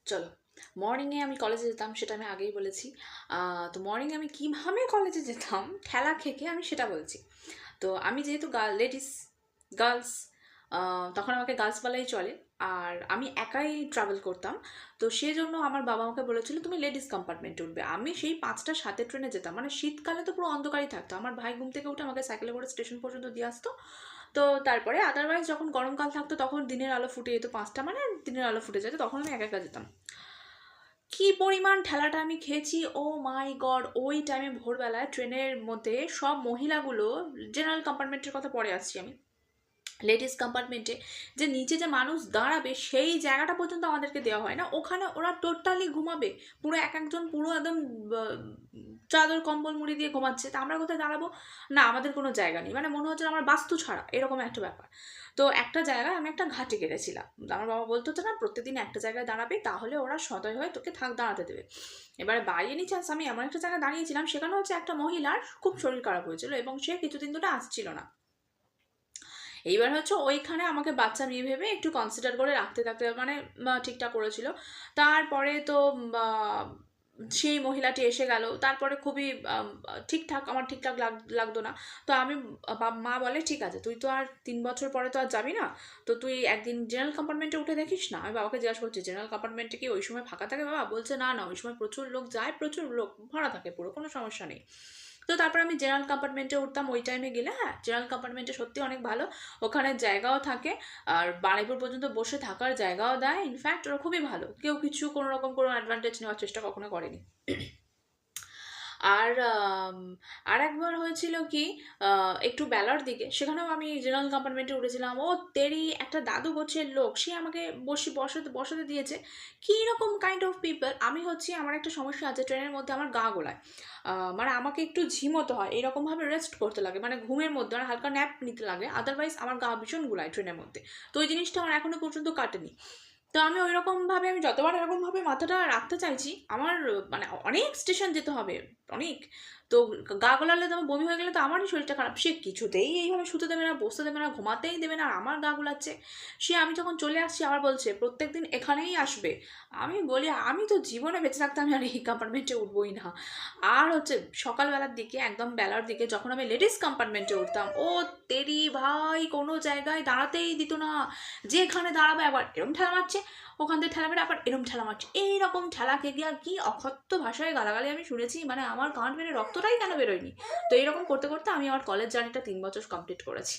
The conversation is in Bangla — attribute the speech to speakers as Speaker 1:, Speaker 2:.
Speaker 1: চলো, মর্নিংয়ে আমি কলেজে যেতাম সেটা আমি আগেই বলেছি। তো মর্নিংয়ে আমি কীভাবে কলেজে যেতাম ঠেলা খেকে আমি সেটা বলছি। তো আমি যেহেতু গার্লস, তখন আমাকে গার্লস বলাই চলে। আর আমি একাই ট্রাভেল করতাম। তো সেজন্য আমার বাবা আমাকে বলেছিল তুমি লেডিস কম্পার্টমেন্টে উঠবে। আমি সেই ৫টা ৭-এর ট্রেনে যেতাম, মানে শীতকালে তো পুরো অন্ধকারই থাকতো। আমার ভাই ঘুম থেকে উঠে আমাকে সাইকেলে করে স্টেশন পর্যন্ত দিয়ে আসতো। তো তারপরে আদারওয়াইজ যখন গরমকাল থাকতো তখন দিনের আলো ফুটে যেত, ৫টা মানে দিনের আলো ফুটে যেত, তখন আমি একা একা যেতাম। কি পরিমাণ ঠেলাটা আমি খেয়েছি, ও মাই গড! ওই টাইমে ভোরবেলায় ট্রেনের মধ্যে সব মহিলাগুলো, জেনারেল কম্পার্টমেন্টের কথা পরে আসছি আমি, লেডিস কম্পার্টমেন্টে যে নিচে যে মানুষ দাঁড়াবে সেই জায়গাটা পর্যন্ত আমাদেরকে দেওয়া হয় না। ওখানে ওরা টোটালি ঘুমাবে, পুরো এক একজন পুরো একদম চাদর কম্বল মুড়ি দিয়ে ঘুমাচ্ছে। তা আমরা কোথায় দাঁড়াবো? না, আমাদের কোনো জায়গা নেই, মানে মনে হচ্ছে আমার বাস্তু ছাড়া, এরকম একটা ব্যাপার। তো একটা জায়গায় আমি একটা ঘাটে কেটেছিলাম। আমার বাবা বলতো যে না, প্রত্যেকদিন একটা জায়গায় দাঁড়াবে, তাহলে ওরা সদয় হয়ে তোকে দাঁড়াতে দেবে। এবারে বাই এনি চান্স আমি এমন একটা জায়গায় দাঁড়িয়েছিলাম, সেখানে হচ্ছে একটা মহিলার খুব শরীর খারাপ হয়েছিল এবং সে কিছুদিন ধরে আসছিল না। এইবার হচ্ছে ওইখানে আমাকে বাচ্চা মেয়ে ভেবে একটু কনসিডার করে রাখতে থাকতে, মানে ঠিকঠাক করেছিল। তারপরে তো সেই মহিলাটি এসে গেল। তারপরে খুবই ঠিকঠাক, আমার ঠিকঠাক লাগতো না। তো আমি মা বলে ঠিক আছে, তুই তো আর ৩ বছর পরে তো আর যাবি না, তো তুই একদিন জেনারেল কম্পার্টমেন্টে উঠে দেখিস না। আমি বাবাকে জিজ্ঞাসা করছি জেনারেল কম্পার্টমেন্টে কি ওই সময় ফাঁকা থাকে বাবা? বলছে না না, ওই সময় প্রচুর লোক যায়, প্রচুর লোক ভরা থাকে, পুরো কোনো সমস্যা নেই। তো তারপর আমি জেনারেল কম্পার্টমেন্টে উঠতাম ওই টাইমে গেলে। হ্যাঁ, জেনারেল কম্পার্টমেন্টে সত্যি অনেক ভালো, ওখানে জায়গাও থাকে, আর বাড়িপুর পর্যন্ত বসে থাকার জায়গাও দেয়। ইনফ্যাক্ট ওরা খুবই ভালো, কেউ কিছু কোনো রকম কোনো অ্যাডভান্টেজ নেওয়ার চেষ্টা কখনো করেনি। আর আর একবার হয়েছিল কি, একটু বেলার দিকে, সেখানেও আমি জেনারেল কম্পার্টমেন্টে উঠেছিলাম। ও তেরি, একটা দাদু গোছের লোক, সে আমাকে বসাতে বসাতে দিয়েছে। কী রকম কাইন্ড অফ পিপল! আমি হচ্ছি, আমার একটা সমস্যা আছে ট্রেনের মধ্যে, আমার গা গোলায়। মানে আমাকে একটু ঝিমোতে হয়, এরকমভাবে রেস্ট করতে লাগে, মানে ঘুমের মধ্যে আমার হালকা ন্যাপ নিতে লাগে, আদারওয়াইজ আমার গা ভীষণ গোলায় ট্রেনের মধ্যে। তো ওই জিনিসটা আমার এখনও পর্যন্ত কাটেনি। তো আমি ওইরকমভাবে, আমি যতবার এরকমভাবে মাথাটা রাখতে চাইছি, আমার মানে অনেক স্টেশন যেতে হবে, অনেক। তো গা গোলালে তো আমার বমি হয়ে গেলে তো আমারই শরীরটা খারাপ। সে কিছুতেই এইভাবে শুতে দেবে না, বসতে দেবে না, ঘুমাতেই দেবে না, আর আমার গা গোলাচ্ছে। সে আমি যখন চলে আসছি আবার বলছে প্রত্যেক দিন এখানেই আসবে। আমি বলি আমি তো জীবনে বেঁচে থাকতে আমি আর এই কম্পার্টমেন্টে উঠবই না। আর হচ্ছে সকালবেলার দিকে, একদম বেলার দিকে যখন আমি লেডিস কম্পার্টমেন্টে উঠতাম, ও তেরি ভাই, কোনো জায়গায় দাঁড়াতেই দিত না। যেখানে দাঁড়াবে আবার এরম ঠেলা মারছে, ওখান থেকে ঠেলা মেরে আবার এরম ঠেলা মারছে, এইরকম ঠেলা খেয়ে গিয়ে আর কি অকথ্য ভাষায় গালাগালি আমি শুনেছি, মানে আমার কান বেড়ে রক্তটাই কেন বেরোয়নি। তো এইরকম করতে করতে আমি আমার কলেজ জার্নিটা ৩ বছর কমপ্লিট করেছি।